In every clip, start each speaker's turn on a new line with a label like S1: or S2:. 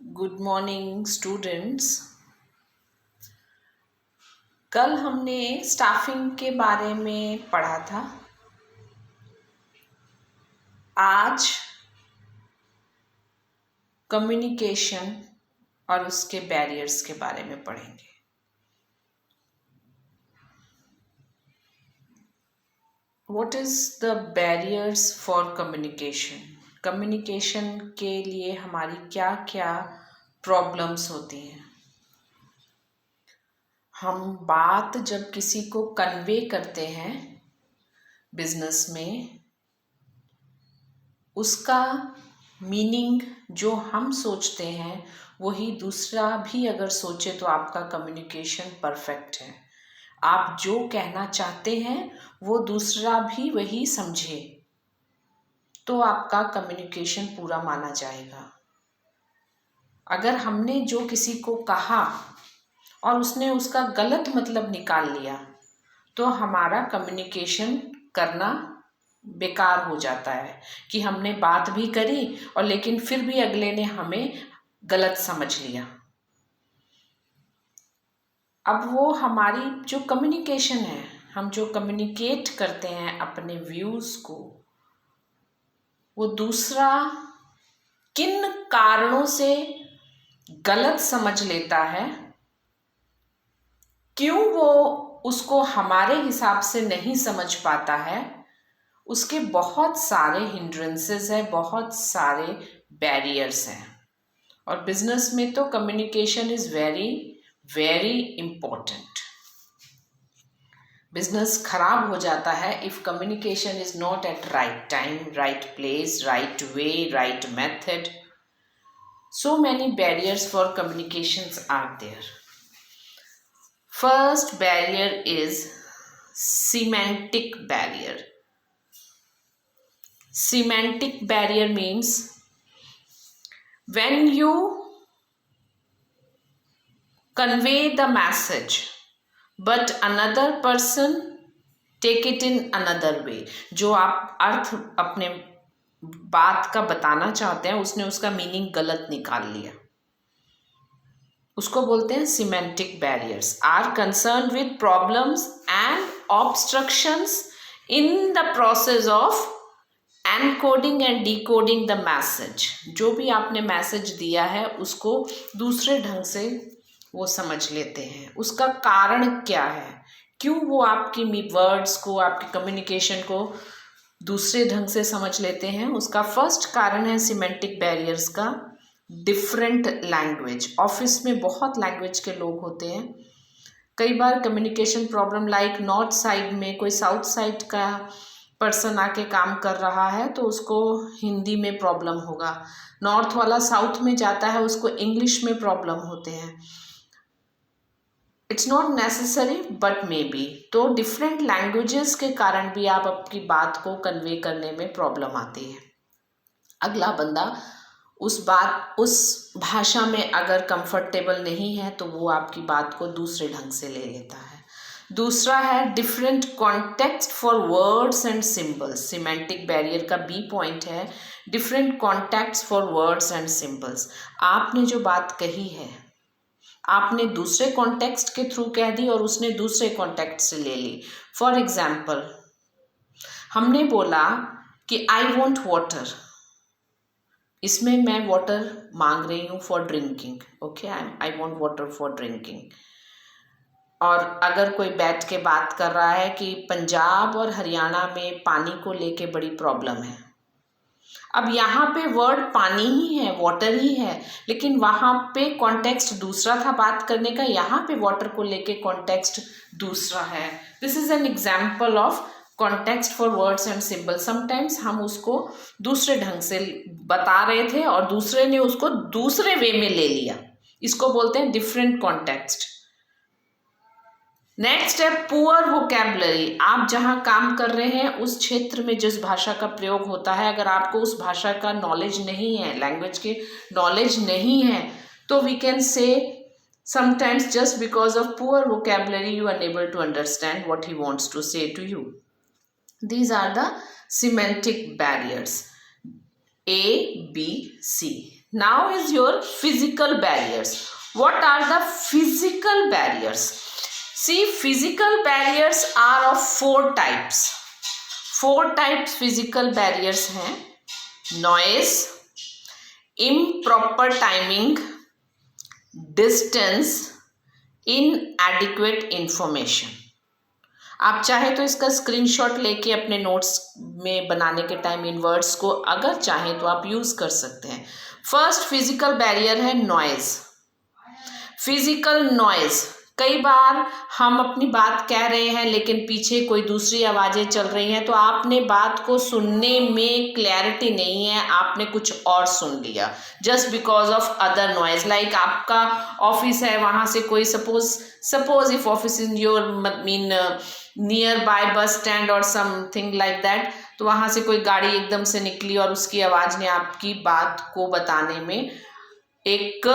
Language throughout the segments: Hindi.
S1: Good morning students. कल हमने स्टाफिंग के बारे में पढ़ा था। आज कम्युनिकेशन और उसके बैरियर्स के बारे में पढ़ेंगे। What is the barriers for communication? Communication के लिए हमारी क्या क्या प्रॉब्लम्स होती हैं? हम बात जब किसी को कन्वे करते हैं बिजनेस में, उसका मीनिंग जो हम सोचते हैं वही दूसरा भी अगर सोचे तो आपका कम्युनिकेशन परफेक्ट है। आप जो कहना चाहते हैं वो दूसरा भी वही समझे तो आपका कम्युनिकेशन पूरा माना जाएगा। अगर हमने जो किसी को कहा और उसने उसका गलत मतलब निकाल लिया तो हमारा कम्युनिकेशन करना बेकार हो जाता है कि हमने बात भी करी और लेकिन फिर भी अगले ने हमें गलत समझ लिया। अब वो हमारी जो कम्युनिकेशन है, हम जो कम्युनिकेट करते हैं अपने व्यूज़ को, वो दूसरा किन कारणों से गलत समझ लेता है, क्यों वो उसको हमारे हिसाब से नहीं समझ पाता है, उसके बहुत सारे हिंड्रेंसेस है, बहुत सारे बैरियर्स हैं। और बिजनेस में तो communication is very very important. Business खराब हो जाता है if communication is not at right time, right place, right way, right method. So many barriers for communications are there. First barrier is semantic barrier. Semantic barrier means when you convey the message but another person take it in another way. जो आप अर्थ अपने बात का बताना चाहते हैं उसने उसका मीनिंग गलत निकाल लिया, उसको बोलते हैं semantic barriers. Are concern with problems and obstructions in the process of encoding and decoding the message. जो भी आपने मैसेज दिया है उसको दूसरे ढंग से वो समझ लेते हैं। उसका कारण क्या है, क्यों वो आपकी वर्ड्स को, आपकी कम्युनिकेशन को दूसरे ढंग से समझ लेते हैं? उसका फर्स्ट कारण है सीमेंटिक बैरियर्स का डिफरेंट लैंग्वेज। ऑफिस में बहुत लैंग्वेज के लोग होते हैं। कई बार communication problem like north side में कोई साउथ साइड का पर्सन आके काम कर रहा है तो उसको हिंदी में प्रॉब्लम होगा, नॉर्थ वाला साउथ में जाता है उसको इंग्लिश में प्रॉब्लम होते हैं। It's not necessary but may be. तो डिफरेंट लैंग्वेजेस के कारण भी आप आपकी बात को कन्वे करने में प्रॉब्लम आती है। अगला बंदा उस भाषा में अगर कंफर्टेबल नहीं है तो वो आपकी बात को दूसरे ढंग से ले लेता है। दूसरा है different context for words and symbols. Semantic barrier का बी पॉइंट है different context for words and symbols. आपने जो बात कही है आपने दूसरे कॉन्टेक्स्ट के थ्रू कह दी और उसने दूसरे कॉन्टेक्स्ट से ले ली। फॉर एग्जाम्पल, हमने बोला कि आई वॉन्ट वाटर, इसमें मैं वाटर मांग रही हूँ for drinking. Okay, I want water for drinking. और अगर कोई बैठ के बात कर रहा है कि पंजाब और हरियाणा में पानी को लेके बड़ी प्रॉब्लम है, अब यहाँ पे वर्ड पानी ही है, वाटर ही है, लेकिन वहाँ पे कॉन्टेक्स्ट दूसरा था बात करने का, यहाँ पे वाटर को लेके कॉन्टेक्स्ट दूसरा है। This is an example of context for words and symbol. Sometimes हम उसको दूसरे ढंग से बता रहे थे और दूसरे ने उसको दूसरे वे में ले लिया, इसको बोलते हैं डिफरेंट कॉन्टेक्स्ट। नेक्स्ट है पुअर वोकैबुलरी। आप जहाँ काम कर रहे हैं उस क्षेत्र में जिस भाषा का प्रयोग होता है, अगर आपको उस भाषा का नॉलेज नहीं है, लैंग्वेज के नॉलेज नहीं है, तो we can say sometimes just because of poor vocabulary you are unable to understand what he wants to say to you. These are the semantic barriers A, B, C. Now is your physical barriers. What are the physical barriers? See, physical barriers are of 4 types. 4 types physical barriers हैं. Noise, improper timing, distance, inadequate information. आप चाहे तो इसका स्क्रीनशॉट लेके अपने नोट्स में बनाने के टाइम इन वर्ड्स को अगर चाहें तो आप यूज कर सकते हैं. फर्स्ट फिजिकल बैरियर है नॉइज. फिजिकल नॉइज, कई बार हम अपनी बात कह रहे हैं लेकिन पीछे कोई दूसरी आवाज़ें चल रही हैं, तो आपने बात को सुनने में क्लैरिटी नहीं है, आपने कुछ और सुन लिया just because of other noise. Like आपका ऑफिस है, वहाँ से कोई suppose if office in your mean near by bus stand और समथिंग लाइक दैट, तो वहाँ से कोई गाड़ी एकदम से निकली और उसकी आवाज़ ने आपकी बात को बताने में एक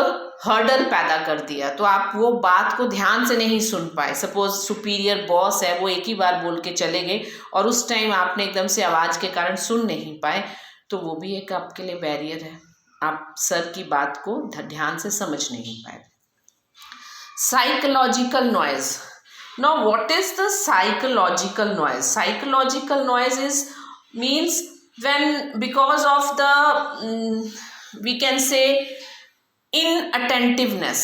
S1: हर्डल पैदा कर दिया, तो आप वो बात को ध्यान से नहीं सुन पाए. सपोज सुपीरियर बॉस है, वो एक ही बार बोल के चले गए और उस टाइम आपने एकदम से आवाज़ के कारण सुन नहीं पाए, तो वो भी एक आपके लिए बैरियर है. आप सर की बात को ध्यान से समझ नहीं पाए. Psychological noise. Now, what is the psychological noise? Psychological noise means when because of the we can say inattentiveness.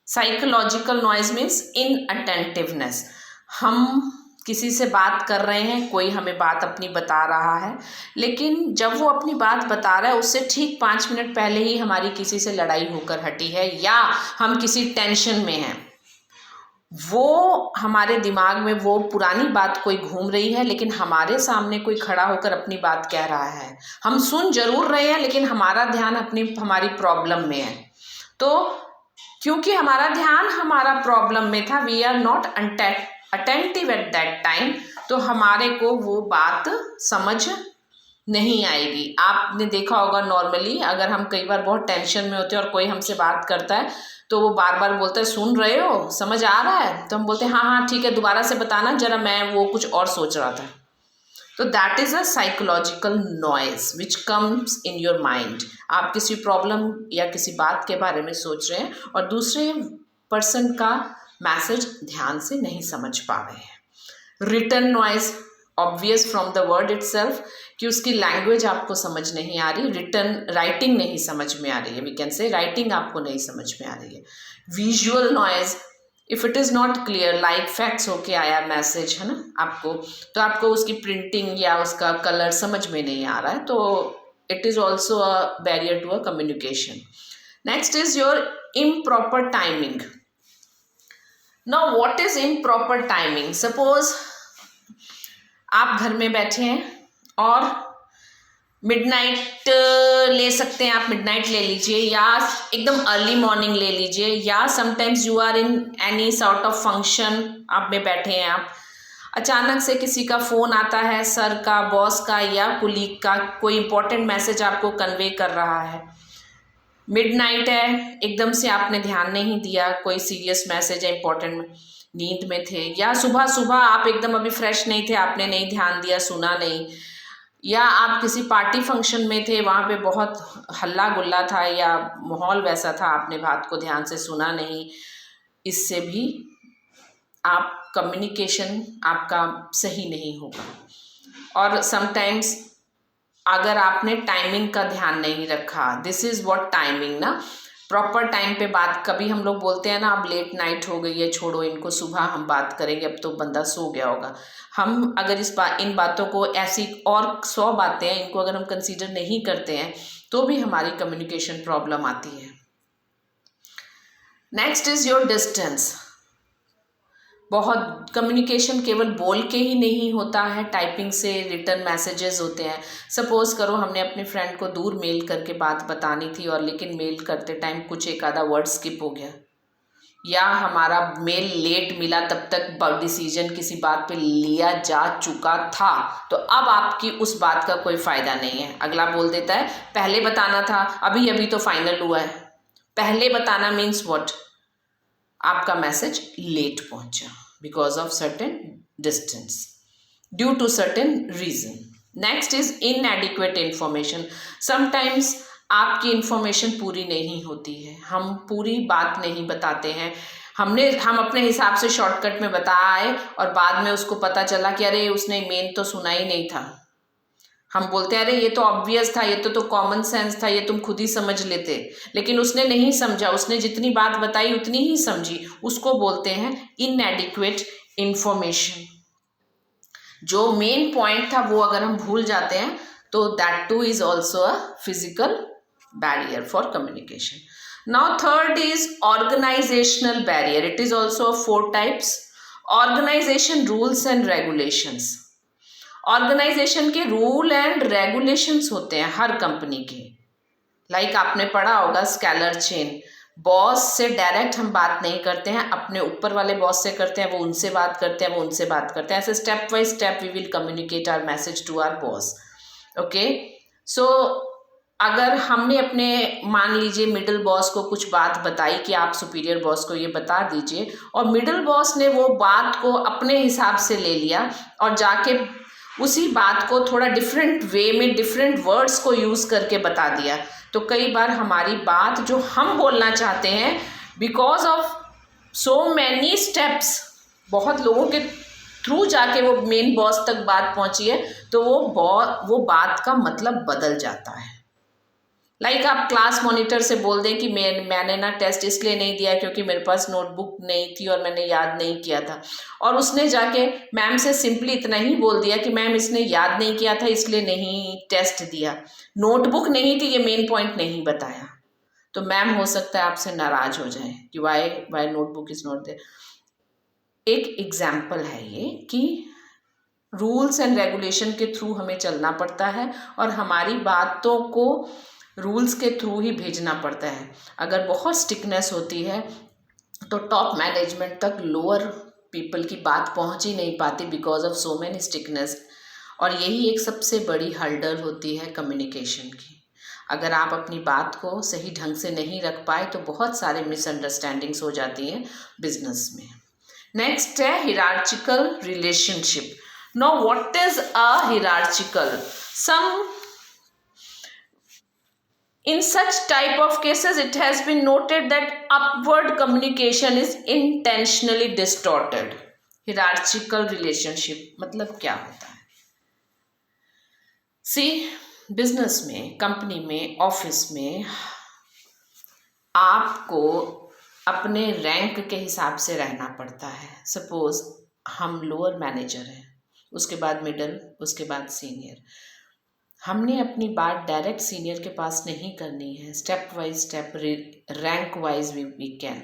S1: Psychological noise means inattentiveness. हम किसी से बात कर रहे हैं, कोई हमें बात अपनी बता रहा है, लेकिन जब वो अपनी बात बता रहा है उससे ठीक 5 मिनट पहले ही हमारी किसी से लड़ाई होकर हटी है या हम किसी टेंशन में हैं, वो हमारे दिमाग में वो पुरानी बात कोई घूम रही है, लेकिन हमारे सामने कोई खड़ा होकर अपनी बात कह रहा है. हम सुन जरूर रहे हैं लेकिन हमारा ध्यान हमारी प्रॉब्लम में है. तो क्योंकि हमारा ध्यान हमारा प्रॉब्लम में था, we are not attentive at that time, तो हमारे को वो बात समझ नहीं आएगी. आपने देखा होगा नॉर्मली अगर हम कई बार बहुत टेंशन में होते हैं और कोई हमसे बात करता है तो वो बार बार बोलता है सुन रहे हो, समझ आ रहा है, तो हम बोलते हैं हाँ हाँ ठीक है, दोबारा से बताना जरा, मैं वो कुछ और सोच रहा था. तो that is a psychological noise which comes in your mind. आप किसी प्रॉब्लम या किसी बात के बारे में सोच रहे हैं और दूसरे पर्सन का मैसेज ध्यान से नहीं समझ पा रहे हैं. Written noise, obvious from the word itself कि उसकी लैंग्वेज आपको समझ नहीं आ रही, राइटिंग नहीं समझ में आ रही है, वी कैन से राइटिंग आपको नहीं समझ में आ रही है. Visual noise, if it is not clear, like facts होके आया मैसेज है ना आपको, तो आपको उसकी प्रिंटिंग या उसका कलर समझ में नहीं आ रहा है, तो it is also a barrier to a communication. Next is your improper timing. Now what is improper timing? Suppose आप घर में बैठे हैं और मिडनाइट ले सकते हैं, आप मिडनाइट ले लीजिए या एकदम अर्ली मॉर्निंग ले लीजिए, या sometimes you are in any sort of function, आप में बैठे हैं, आप अचानक से किसी का फ़ोन आता है, सर का, बॉस का या कुलीग का, कोई इंपॉर्टेंट मैसेज आपको कन्वे कर रहा है. मिडनाइट है, एकदम से आपने ध्यान नहीं दिया, कोई सीरियस मैसेज है, इंपॉर्टेंट, नींद में थे, या सुबह सुबह आप एकदम अभी फ्रेश नहीं थे, आपने नहीं ध्यान दिया, सुना नहीं, या आप किसी पार्टी फंक्शन में थे, वहाँ पे बहुत हल्ला गुल्ला था या माहौल वैसा था, आपने बात को ध्यान से सुना नहीं. इससे भी आप कम्युनिकेशन आपका सही नहीं होगा. और समटाइम्स अगर आपने टाइमिंग का ध्यान नहीं रखा, दिस इज़ व्हाट टाइमिंग ना, प्रॉपर टाइम पे बात. कभी हम लोग बोलते हैं ना अब लेट नाइट हो गई है, छोड़ो इनको, सुबह हम बात करेंगे, अब तो बंदा सो गया होगा. हम अगर इन बातों को, ऐसी और 100 बातें हैं, इनको अगर हम कंसीडर नहीं करते हैं तो भी हमारी कम्युनिकेशन प्रॉब्लम आती है. Next is your distance. बहुत कम्युनिकेशन केवल बोल के ही नहीं होता है, टाइपिंग से रिटर्न मैसेजेस होते हैं. सपोज़ करो हमने अपने फ्रेंड को दूर मेल करके बात बतानी थी और लेकिन मेल करते टाइम कुछ एक आधा वर्ड स्किप हो गया, या हमारा मेल लेट मिला, तब तक डिसीजन किसी बात पे लिया जा चुका था, तो अब आपकी उस बात का कोई फ़ायदा नहीं है. अगला बोल देता है पहले बताना था, अभी अभी तो फाइनल हुआ है. पहले बताना मीन्स व्हाट? आपका मैसेज लेट पहुंचा because of certain distance, due to certain reason. Next is inadequate information. Sometimes आपकी इन्फॉर्मेशन पूरी नहीं होती है, हम पूरी बात नहीं बताते हैं। हम अपने हिसाब से शॉर्टकट में बता आए और बाद में उसको पता चला कि अरे उसने मेन तो सुना ही नहीं था। हम बोलते हैं अरे ये तो ऑब्वियस था, ये तो कॉमन सेंस था, ये तुम खुद ही समझ लेते, लेकिन उसने नहीं समझा, उसने जितनी बात बताई उतनी ही समझी, उसको बोलते हैं इनएडिक्वेट इंफॉर्मेशन। जो मेन पॉइंट था वो अगर हम भूल जाते हैं तो that too is also a physical barrier for communication. Now third is organizational barrier. It is also of 4 types. Organization rules and regulations. Organization के रूल एंड रेगुलेशंस होते हैं हर कंपनी के। लाइक आपने पढ़ा होगा स्केलर चेन। बॉस से डायरेक्ट हम बात नहीं करते हैं, अपने ऊपर वाले बॉस से करते हैं, वो उनसे बात करते हैं, वो उनसे बात करते हैं। ऐसे step by step we will communicate our message to our boss. Okay, so अगर हमने अपने मान लीजिए मिडिल बॉस को कुछ बात बताई कि आप सुपीरियर बॉस को ये बता दीजिए, और मिडिल बॉस ने वो बात को अपने हिसाब से ले लिया और जाके उसी बात को थोड़ा डिफरेंट वे में डिफरेंट वर्ड्स को यूज़ करके बता दिया, तो कई बार हमारी बात जो हम बोलना चाहते हैं because of so many steps, बहुत लोगों के थ्रू जाके वो मेन बॉस तक बात पहुंची है, तो वो बात का मतलब बदल जाता है। लाइक आप क्लास मॉनिटर से बोल दें कि मैंने ना टेस्ट इसलिए नहीं दिया क्योंकि मेरे पास नोटबुक नहीं थी और मैंने याद नहीं किया था, और उसने जाके मैम से सिंपली इतना ही बोल दिया कि मैम इसने याद नहीं किया था इसलिए नहीं टेस्ट दिया, नोटबुक नहीं थी, ये मेन पॉइंट नहीं बताया, तो मैम हो सकता है आपसे नाराज हो जाए कि why notebook is not there. एक एग्जाम्पल है ये कि रूल्स एंड रेगुलेशन के थ्रू हमें चलना पड़ता है और हमारी बातों को रूल्स के थ्रू ही भेजना पड़ता है। अगर बहुत स्टिकनेस होती है तो टॉप मैनेजमेंट तक लोअर पीपल की बात पहुंच ही नहीं पाती because of so many stickiness, और यही एक सबसे बड़ी हर्डल होती है कम्युनिकेशन की। अगर आप अपनी बात को सही ढंग से नहीं रख पाए तो बहुत सारे मिसअंडरस्टैंडिंग्स हो जाती हैं बिजनेस में। नेक्स्ट है hierarchical relationship. Now what is a hierarchical? In such type of cases, it has been noted that upward communication is intentionally distorted. Hierarchical relationship मतलब क्या होता है? See, बिजनेस में, कंपनी में, ऑफिस में आपको अपने रैंक के हिसाब से रहना पड़ता है। सपोज हम लोअर मैनेजर हैं, उसके बाद मिडल, उसके बाद सीनियर। हमने अपनी बात डायरेक्ट सीनियर के पास नहीं करनी है, step wise step, rank wise we can.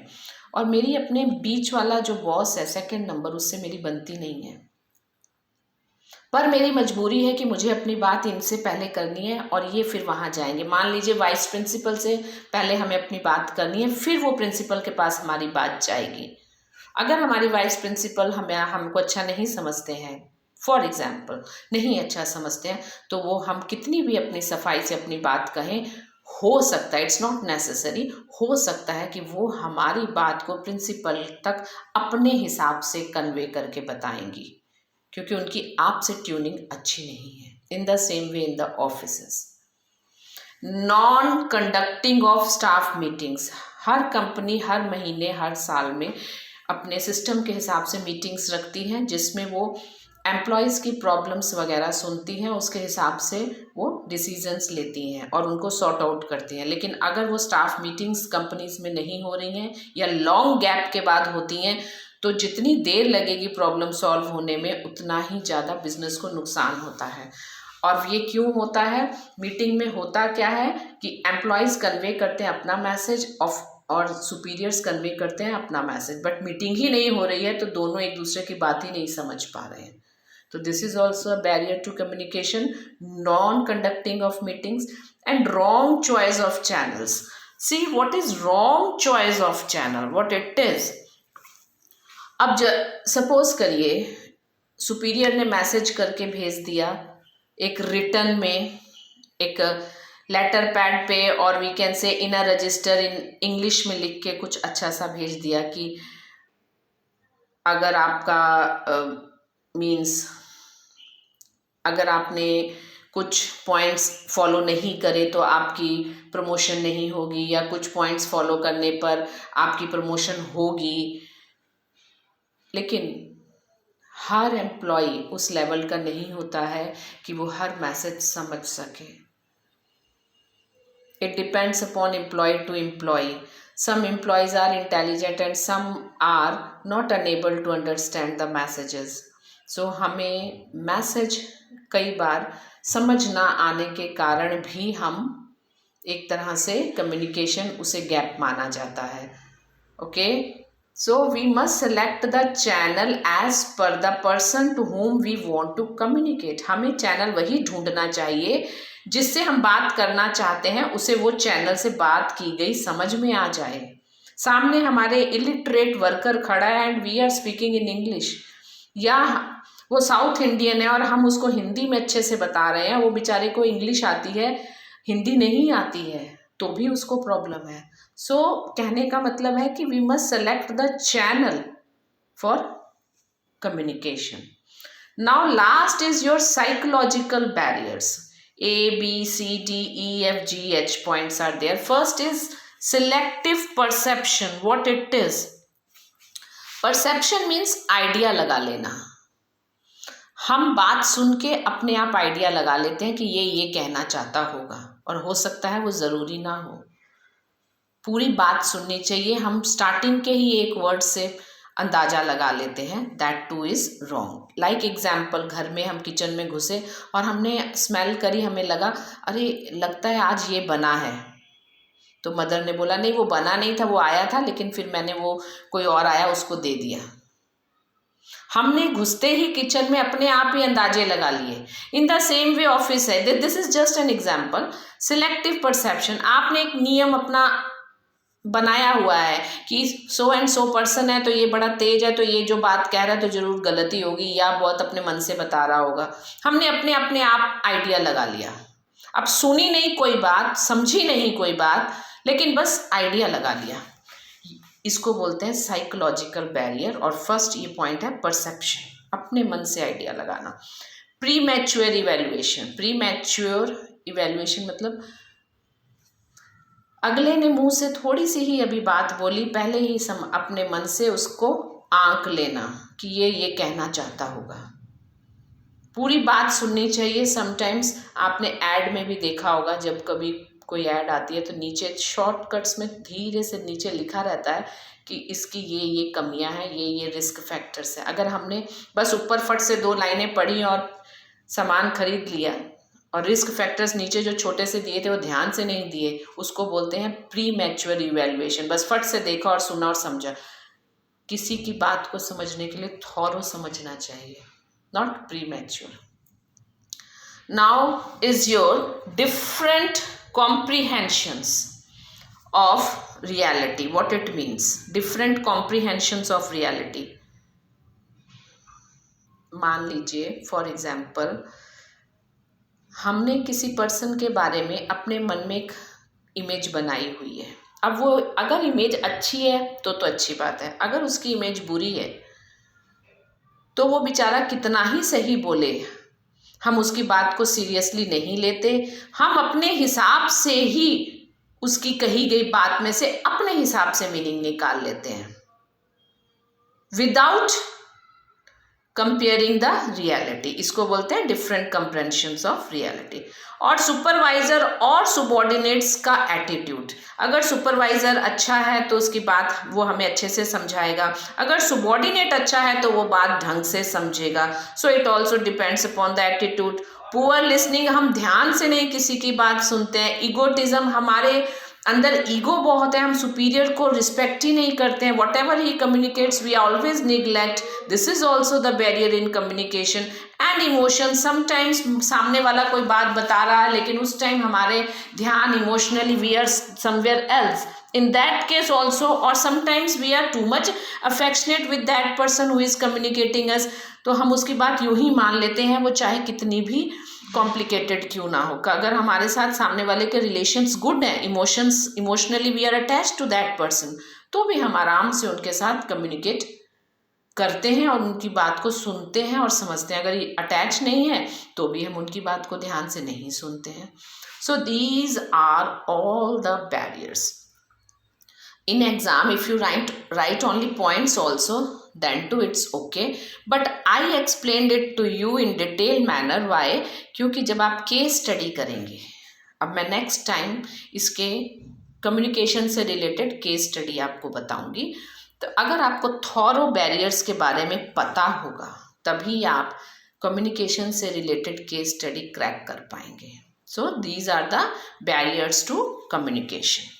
S1: और मेरी अपने बीच वाला जो बॉस है सेकंड नंबर, उससे मेरी बनती नहीं है, पर मेरी मजबूरी है कि मुझे अपनी बात इनसे पहले करनी है और ये फिर वहाँ जाएंगे। मान लीजिए वाइस प्रिंसिपल से पहले हमें अपनी बात करनी है, फिर वो प्रिंसिपल के पास हमारी बात जाएगी। अगर हमारी वाइस प्रिंसिपल हमको अच्छा नहीं समझते हैं, फॉर एग्जाम्पल नहीं अच्छा समझते हैं, तो वो हम कितनी भी अपनी सफाई से अपनी बात कहें, हो सकता है, इट्स नॉट नेसेसरी, हो सकता है कि वो हमारी बात को प्रिंसिपल तक अपने हिसाब से कन्वे करके बताएंगी, क्योंकि उनकी आपसे ट्यूनिंग अच्छी नहीं है। In the same way in the offices, non conducting of staff meetings. हर कंपनी हर महीने हर साल में अपने सिस्टम के हिसाब से मीटिंग्स रखती हैं, जिसमें वो एम्प्लॉयज़ की प्रॉब्लम्स वगैरह सुनती हैं, उसके हिसाब से वो डिसीजंस लेती हैं और उनको सॉर्ट आउट करती हैं। लेकिन अगर वो स्टाफ मीटिंग्स कंपनीज में नहीं हो रही हैं या लॉन्ग गैप के बाद होती हैं, तो जितनी देर लगेगी प्रॉब्लम सॉल्व होने में, उतना ही ज़्यादा बिजनेस को नुकसान होता है। और ये क्यों होता है? मीटिंग में होता क्या है कि एम्प्लॉयज़ कन्वे करते हैं अपना मैसेज और सुपीरियर्स कन्वे करते हैं अपना मैसेज, बट मीटिंग ही नहीं हो रही है, तो दोनों एक दूसरे की बात ही नहीं समझ पा रहे हैं। So this is also a barrier to communication, non-conducting of meetings and wrong choice of channels. See, what is wrong choice of channel? What it is? अब सपोज करिए सुपीरियर ने मैसेज करके भेज दिया एक रिटर्न में, एक लेटर पैड पे, और वी कैन से इन अ रजिस्टर इन इंग्लिश में लिख के कुछ अच्छा सा भेज दिया कि अगर आपका मीन्स अगर आपने कुछ पॉइंट्स फॉलो नहीं करे तो आपकी प्रमोशन नहीं होगी, या कुछ पॉइंट्स फॉलो करने पर आपकी प्रमोशन होगी। लेकिन हर एम्प्लॉय उस लेवल का नहीं होता है कि वो हर मैसेज समझ सके। It depends upon employ to employ. Some employees are intelligent and some are not enable to understand the messages. So हमें मैसेज कई बार समझ ना आने के कारण भी हम एक तरह से कम्युनिकेशन उसे गैप माना जाता है। Okay, so we must select the channel as per the person to whom we want to communicate. हमें चैनल वही ढूंढना चाहिए जिससे हम बात करना चाहते हैं, उसे वो चैनल से बात की गई समझ में आ जाए। सामने हमारे इलिटरेट वर्कर खड़ा है and we are speaking in English, या वो साउथ इंडियन है और हम उसको हिंदी में अच्छे से बता रहे हैं, वो बेचारे को इंग्लिश आती है, हिंदी नहीं आती है, तो भी उसको प्रॉब्लम है। सो कहने का मतलब है कि we must select the channel for communication. Now last is your psychological barriers. A, B, C, D, E, F, G, H points are there. First is selective perception. What it is? Perception means idea लगा लेना। हम बात सुन के अपने आप आइडिया लगा लेते हैं कि ये कहना चाहता होगा, और हो सकता है वो ज़रूरी ना हो। पूरी बात सुननी चाहिए। हम स्टार्टिंग के ही एक वर्ड से अंदाज़ा लगा लेते हैं, that two is wrong. Like example, घर में हम किचन में घुसे और हमने स्मेल करी, हमें लगा अरे लगता है आज ये बना है, तो मदर ने बोला नहीं वो बना नहीं था, वो आया था, लेकिन फिर मैंने वो कोई और आया उसको दे दिया। हमने घुसते ही किचन में अपने आप ही अंदाजे लगा लिए। In the same way office है, this is just an example. Selective perception, आपने एक नियम अपना बनाया हुआ है कि सो एंड सो पर्सन है तो ये बड़ा तेज है, तो ये जो बात कह रहा है तो जरूर गलती होगी, या बहुत अपने मन से बता रहा होगा। हमने अपने आप आइडिया लगा लिया। अब सुनी नहीं कोई बात, समझी नहीं कोई बात, लेकिन बस आइडिया लगा लिया। इसको बोलते हैं साइकोलॉजिकल बैरियर। और फर्स्ट ये पॉइंट है परसेप्शन, अपने मन से आइडिया लगाना। Pre mature evaluation. Pre mature evaluation मतलब अगले ने मुंह से थोड़ी सी ही अभी बात बोली, पहले ही अपने मन से उसको आंक लेना कि ये कहना चाहता होगा। पूरी बात सुननी चाहिए। समटाइम्स आपने ऐड में भी देखा होगा, जब कभी कोई ऐड आती है तो नीचे शॉर्टकट्स में धीरे से नीचे लिखा रहता है कि इसकी ये कमियां हैं, ये रिस्क फैक्टर्स हैं। अगर हमने बस ऊपर फट से 2 लाइनें पढ़ी और सामान खरीद लिया और रिस्क फैक्टर्स नीचे जो छोटे से दिए थे वो ध्यान से नहीं दिए, उसको बोलते हैं प्री मैच्योर इवैल्यूएशन। बस फट से देखा और सुना और समझा। किसी की बात को समझने के लिए थॉरो समझना चाहिए, not pre mature. Now is your different comprehensions of reality. What it means? Different comprehensions of reality. मान लीजिए फॉर एग्जाम्पल, हमने किसी पर्सन के बारे में अपने मन में एक इमेज बनाई हुई है। अब वो अगर इमेज अच्छी है तो अच्छी बात है, अगर उसकी इमेज बुरी है तो वो बेचारा कितना ही सही बोले, हम उसकी बात को सीरियसली नहीं लेते। हम अपने हिसाब से ही उसकी कही गई बात में से अपने हिसाब से मीनिंग निकाल लेते हैं, विदाउट कंपेयरिंग द रियलिटी। इसको बोलते हैं डिफरेंट कंप्रेंशंस ऑफ रियलिटी। और सुपरवाइजर और सुबॉर्डिनेट्स का एटीट्यूड। अगर सुपरवाइजर अच्छा है तो उसकी बात वो हमें अच्छे से समझाएगा, अगर सुबॉर्डिनेट अच्छा है तो वो बात ढंग से समझेगा। So it also depends upon the attitude. Poor listening, हम ध्यान से नहीं किसी की बात सुनते हैं। ईगोटिज्म, हमारे अंदर ईगो बहुत है, हम सुपीरियर को रिस्पेक्ट ही नहीं करते हैं। Whatever he communicates we always neglect, this is also the barrier in communication. And emotion, sometimes सामने वाला कोई बात बता रहा है लेकिन उस टाइम हमारे ध्यान emotionally we are somewhere else, in that case also, or sometimes we are too much affectionate with that person who is communicating us, तो हम उसकी बात यूं ही मान लेते हैं, वो चाहे कितनी भी कॉम्प्लिकेटेड क्यों ना हो। अगर हमारे साथ सामने वाले के रिलेशंस गुड हैं, emotionally we are attached to that person, तो भी हम आराम से उनके साथ कम्युनिकेट करते हैं और उनकी बात को सुनते हैं और समझते हैं। अगर ये अटैच नहीं है तो भी हम उनकी बात को ध्यान से नहीं सुनते हैं। So these are all the barriers. In exam, if you write only points also, then too it's okay, but I explained it to you in detailed manner. Why? क्योंकि जब आप केस स्टडी करेंगे, अब मैं नेक्स्ट टाइम इसके कम्युनिकेशन से रिलेटेड केस स्टडी आपको बताऊंगी, तो अगर आपको थॉरो बैरियर्स के बारे में पता होगा तभी आप कम्युनिकेशन से रिलेटेड केस स्टडी क्रैक कर पाएंगे। So these are the barriers to communication.